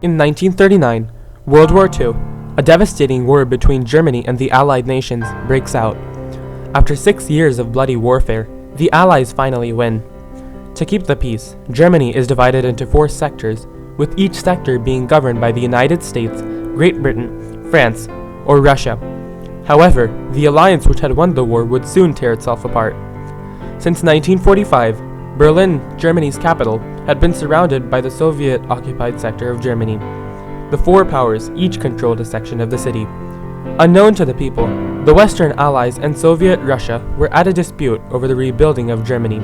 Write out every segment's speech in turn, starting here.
In 1939, World War II, a devastating war between Germany and the Allied nations, breaks out. After 6 years of bloody warfare, the Allies finally win. To keep the peace, Germany is divided into 4 sectors, with each sector being governed by the United States, Great Britain, France, or Russia. However, the alliance which had won the war would soon tear itself apart. Since 1945, Berlin, Germany's capital, had been surrounded by the Soviet-occupied sector of Germany. The 4 powers each controlled a section of the city. Unknown to the people, the Western Allies and Soviet Russia were at a dispute over the rebuilding of Germany.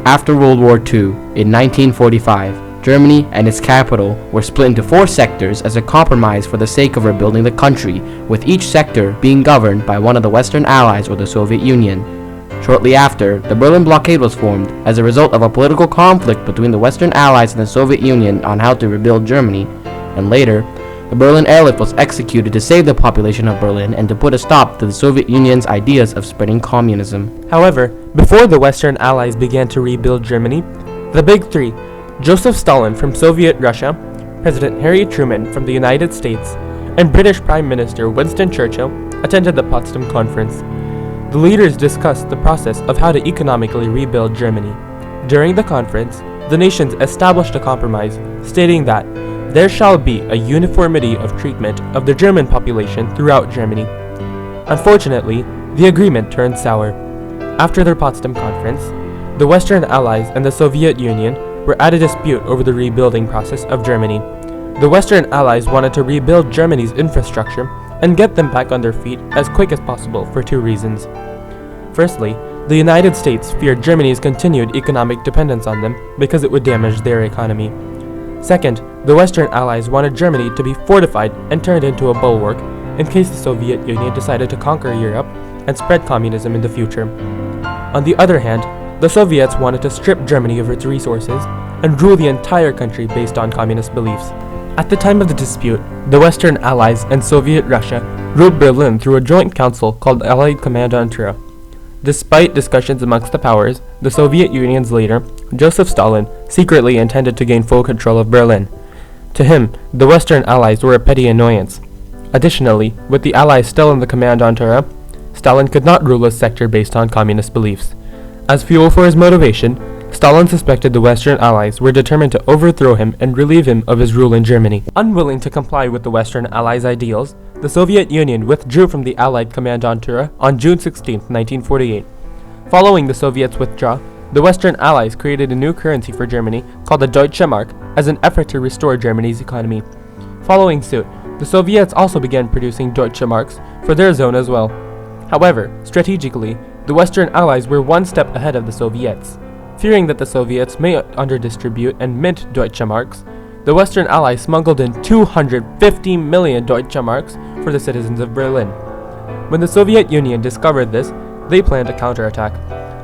After World War II, in 1945, Germany and its capital were split into 4 sectors as a compromise for the sake of rebuilding the country, with each sector being governed by one of the Western Allies or the Soviet Union. Shortly after, the Berlin blockade was formed as a result of a political conflict between the Western Allies and the Soviet Union on how to rebuild Germany, and later, the Berlin Airlift was executed to save the population of Berlin and to put a stop to the Soviet Union's ideas of spreading communism. However, before the Western Allies began to rebuild Germany, the Big Three, Joseph Stalin from Soviet Russia, President Harry Truman from the United States, and British Prime Minister Winston Churchill, attended the Potsdam Conference. The leaders discussed the process of how to economically rebuild Germany. During the conference, the nations established a compromise, stating that there shall be a uniformity of treatment of the German population throughout Germany. Unfortunately, the agreement turned sour. After their Potsdam Conference, the Western Allies and the Soviet Union were at a dispute over the rebuilding process of Germany. The Western Allies wanted to rebuild Germany's infrastructure and get them back on their feet as quick as possible for 2 reasons. Firstly, the United States feared Germany's continued economic dependence on them because it would damage their economy. Second, the Western Allies wanted Germany to be fortified and turned into a bulwark in case the Soviet Union decided to conquer Europe and spread communism in the future. On the other hand, the Soviets wanted to strip Germany of its resources and rule the entire country based on communist beliefs. At the time of the dispute, the Western Allies and Soviet Russia ruled Berlin through a joint council called Allied Kommandantur. Despite discussions amongst the powers, the Soviet Union's leader, Joseph Stalin, secretly intended to gain full control of Berlin. To him, the Western Allies were a petty annoyance. Additionally, with the Allies still in the Kommandantur, Stalin could not rule a sector based on communist beliefs. As fuel for his motivation, Stalin suspected the Western Allies were determined to overthrow him and relieve him of his rule in Germany. Unwilling to comply with the Western Allies' ideals, the Soviet Union withdrew from the Allied Kommandantur on June 16, 1948. Following the Soviets' withdrawal, the Western Allies created a new currency for Germany called the Deutsche Mark as an effort to restore Germany's economy. Following suit, the Soviets also began producing Deutsche Marks for their zone as well. However, strategically, the Western Allies were one step ahead of the Soviets. Fearing that the Soviets may underdistribute and mint Deutsche Marks, the Western Allies smuggled in 250 million Deutsche Marks for the citizens of Berlin. When the Soviet Union discovered this, they planned a counterattack.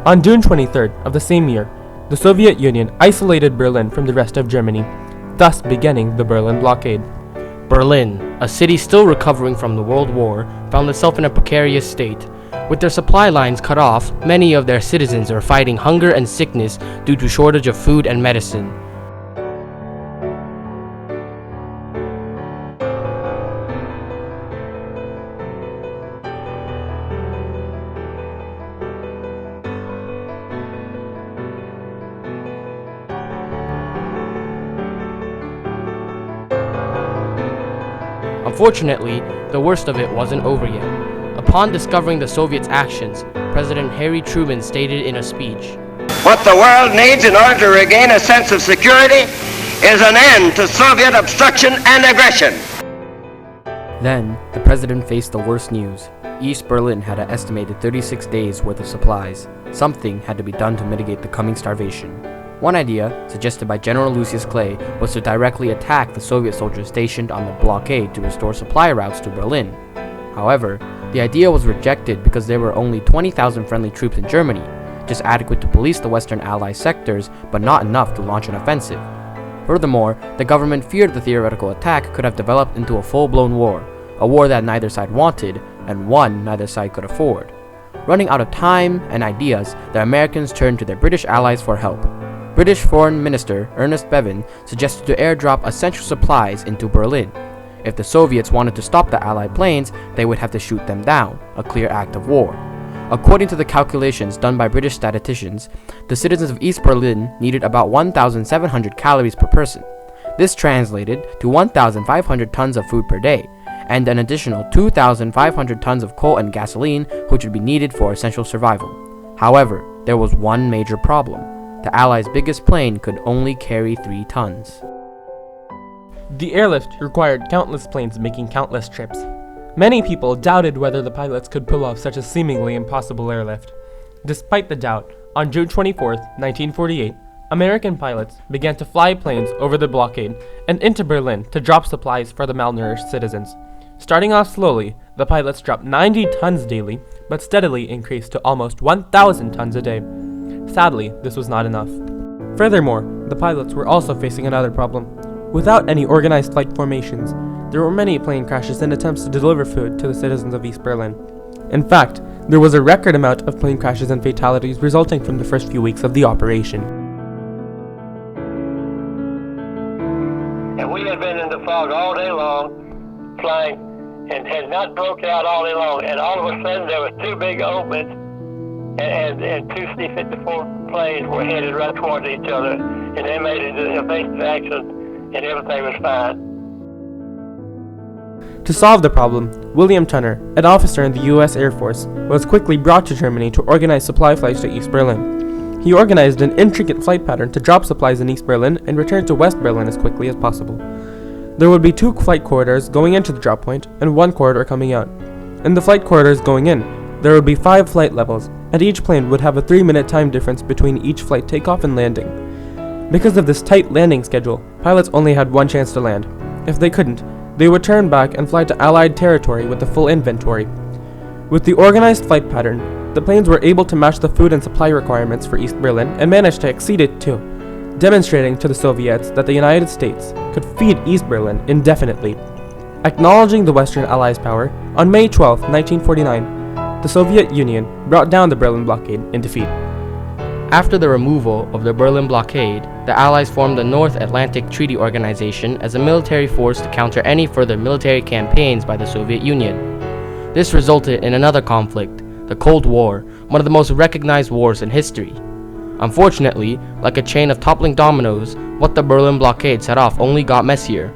On June 23rd of the same year, the Soviet Union isolated Berlin from the rest of Germany, thus beginning the Berlin blockade. Berlin, a city still recovering from the World War, found itself in a precarious state. With their supply lines cut off, many of their citizens are fighting hunger and sickness due to shortage of food and medicine. Unfortunately, the worst of it wasn't over yet. Upon discovering the Soviets' actions, President Harry Truman stated in a speech, "What the world needs in order to regain a sense of security is an end to Soviet obstruction and aggression." Then, the president faced the worst news. East Berlin had an estimated 36 days worth of supplies. Something had to be done to mitigate the coming starvation. One idea, suggested by General Lucius Clay, was to directly attack the Soviet soldiers stationed on the blockade to restore supply routes to Berlin. However, the idea was rejected because there were only 20,000 friendly troops in Germany, just adequate to police the Western Allied sectors, but not enough to launch an offensive. Furthermore, the government feared the theoretical attack could have developed into a full-blown war, a war that neither side wanted, and one neither side could afford. Running out of time and ideas, the Americans turned to their British allies for help. British Foreign Minister Ernest Bevin suggested to airdrop essential supplies into Berlin. If the Soviets wanted to stop the Allied planes, they would have to shoot them down, a clear act of war. According to the calculations done by British statisticians, the citizens of East Berlin needed about 1,700 calories per person. This translated to 1,500 tons of food per day, and an additional 2,500 tons of coal and gasoline, which would be needed for essential survival. However, there was one major problem. The Allies' biggest plane could only carry 3 tons. The airlift required countless planes making countless trips. Many people doubted whether the pilots could pull off such a seemingly impossible airlift. Despite the doubt, on June 24, 1948, American pilots began to fly planes over the blockade and into Berlin to drop supplies for the malnourished citizens. Starting off slowly, the pilots dropped 90 tons daily, but steadily increased to almost 1,000 tons a day. Sadly, this was not enough. Furthermore, the pilots were also facing another problem. Without any organized flight formations, there were many plane crashes and attempts to deliver food to the citizens of East Berlin. In fact, there was a record amount of plane crashes and fatalities resulting from the first few weeks of the operation. And we had been in the fog all day long, flying, and had not broke out all day long. And all of a sudden, there was 2 big openings, and 2 C-54 planes were headed right towards each other, and they made it an evasive accident, and everything was fine. To solve the problem, William Tunner, an officer in the U.S. Air Force, was quickly brought to Germany to organize supply flights to East Berlin. He organized an intricate flight pattern to drop supplies in East Berlin and return to West Berlin as quickly as possible. There would be 2 flight corridors going into the drop point and 1 corridor coming out. In the flight corridors going in, there would be 5 flight levels, and each plane would have a 3-minute time difference between each flight takeoff and landing. Because of this tight landing schedule, pilots only had 1 chance to land. If they couldn't, they would turn back and fly to Allied territory with the full inventory. With the organized flight pattern, the planes were able to match the food and supply requirements for East Berlin and managed to exceed it too, demonstrating to the Soviets that the United States could feed East Berlin indefinitely. Acknowledging the Western Allies' power, on May 12, 1949, the Soviet Union brought down the Berlin blockade in defeat. After the removal of the Berlin blockade, the Allies formed the North Atlantic Treaty Organization as a military force to counter any further military campaigns by the Soviet Union. This resulted in another conflict, the Cold War, one of the most recognized wars in history. Unfortunately, like a chain of toppling dominoes, what the Berlin blockade set off only got messier.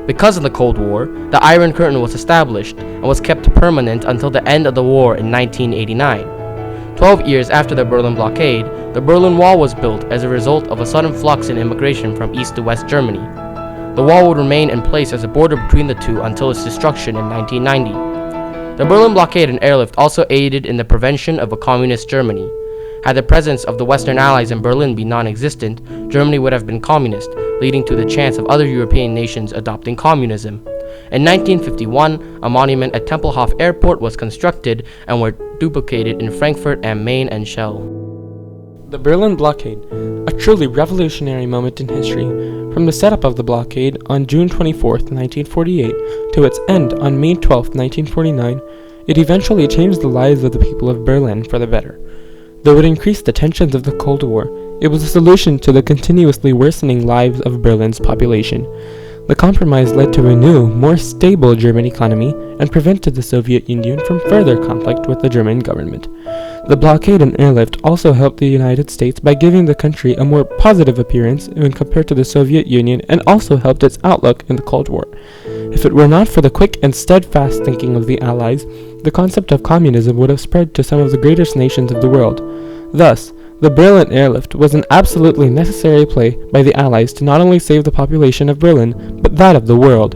Because of the Cold War, the Iron Curtain was established and was kept permanent until the end of the war in 1989. 12 years after the Berlin blockade, the Berlin Wall was built as a result of a sudden flux in immigration from East to West Germany. The wall would remain in place as a border between the two until its destruction in 1990. The Berlin blockade and airlift also aided in the prevention of a communist Germany. Had the presence of the Western Allies in Berlin been non-existent, Germany would have been communist, leading to the chance of other European nations adopting communism. In 1951, a monument at Tempelhof Airport was constructed and were duplicated in Frankfurt am Main and Shell. The Berlin blockade, a truly revolutionary moment in history, from the setup of the blockade on June 24, 1948, to its end on May 12, 1949, it eventually changed the lives of the people of Berlin for the better. Though it increased the tensions of the Cold War, it was a solution to the continuously worsening lives of Berlin's population. The compromise led to a new, more stable German economy and prevented the Soviet Union from further conflict with the German government. The blockade and airlift also helped the United States by giving the country a more positive appearance when compared to the Soviet Union, and also helped its outlook in the Cold War. If it were not for the quick and steadfast thinking of the Allies, the concept of communism would have spread to some of the greatest nations of the world. Thus, the Berlin airlift was an absolutely necessary play by the Allies to not only save the population of Berlin, but that of the world.